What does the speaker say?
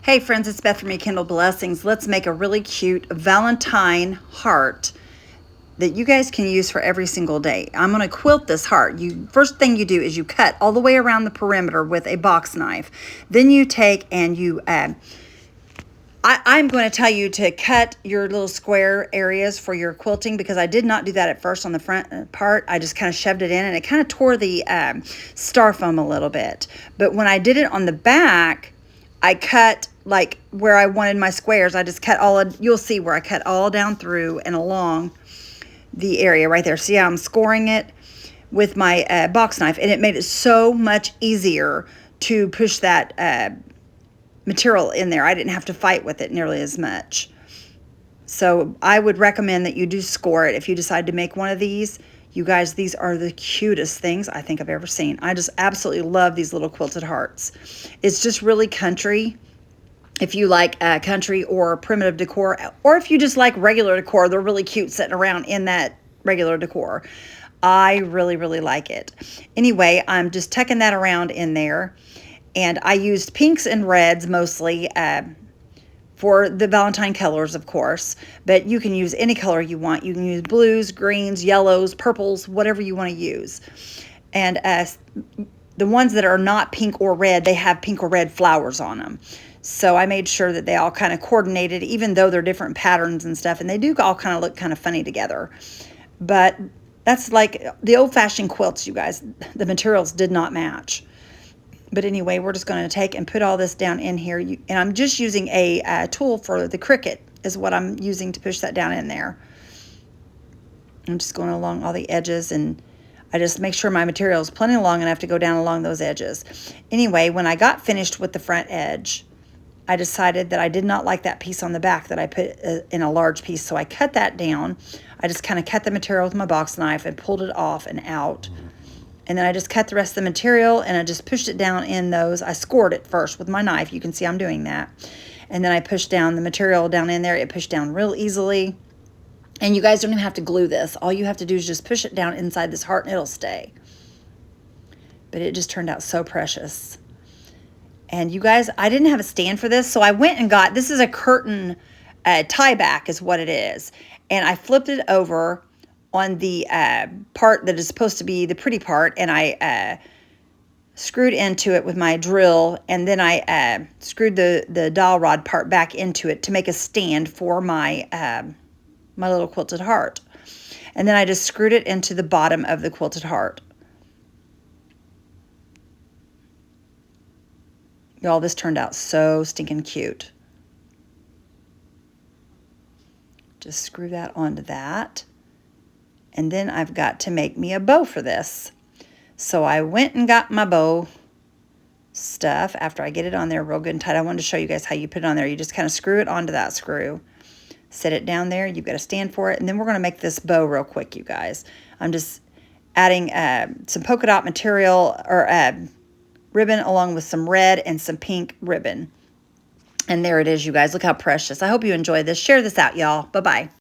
Hey friends, it's Beth from Kindle Blessings. Let's make a really cute Valentine heart that you guys can use for every single day. I'm going to quilt this heart. First thing you do is you cut all the way around the perimeter with a box knife. Then you take and you I'm going to tell you to cut your little square areas for your quilting, because I did not do that at first on the front part. I just kind of shoved it in and it kind of tore the star foam a little bit. But when I did it on the back, I cut like where I wanted my squares. I just cut you'll see where I cut all down through and along the area right there. See how I'm scoring it with my box knife, and it made it so much easier to push that material in there. I didn't have to fight with it nearly as much. So I would recommend that you do score it if you decide to make one of these. You guys, these are the cutest things I think I've ever seen. I just absolutely love these little quilted hearts. It's just really country. If you like country or primitive decor, or if you just like regular decor, they're really cute sitting around in that regular decor. I really, really like it. Anyway, I'm just tucking that around in there. And I used pinks and reds mostly for the Valentine colors, of course. But you can use any color you want. You can use blues, greens, yellows, purples, whatever you want to use. And the ones that are not pink or red, they have pink or red flowers on them. So I made sure that they all kind of coordinated, even though they're different patterns and stuff. And they do all kind of look kind of funny together. But that's like the old-fashioned quilts, you guys. The materials did not match. But anyway, we're just going to take and put all this down in here. And I'm just using a tool for the Cricut is what I'm using to push that down in there. I'm just going along all the edges, and I just make sure my material is plenty long enough to go down along those edges. Anyway, when I got finished with the front edge, I decided that I did not like that piece on the back that I put in a large piece. So I cut that down. I just kind of cut the material with my box knife and pulled it off and out. And then I just cut the rest of the material and I just pushed it down in those. I scored it first with my knife. You can see I'm doing that. And then I pushed down the material down in there. It pushed down real easily. And you guys don't even have to glue this. All you have to do is just push it down inside this heart and it'll stay. But it just turned out so precious. And you guys, I didn't have a stand for this, so I went and got, this is a curtain tie back is what it is. And I flipped it over on the part that is supposed to be the pretty part, and I screwed into it with my drill, and then I screwed the dowel rod part back into it to make a stand for my my little quilted heart. And then I just screwed it into the bottom of the quilted heart. Y'all, this turned out so stinking cute. Just screw that onto that. And then I've got to make me a bow for this. So I went and got my bow stuff after I get it on there real good and tight. I wanted to show you guys how you put it on there. You just kind of screw it onto that screw. Set it down there. You've got to stand for it. And then we're going to make this bow real quick, you guys. I'm just adding some polka dot material or ribbon along with some red and some pink ribbon. And there it is, you guys. Look how precious. I hope you enjoy this. Share this out, y'all. Bye-bye.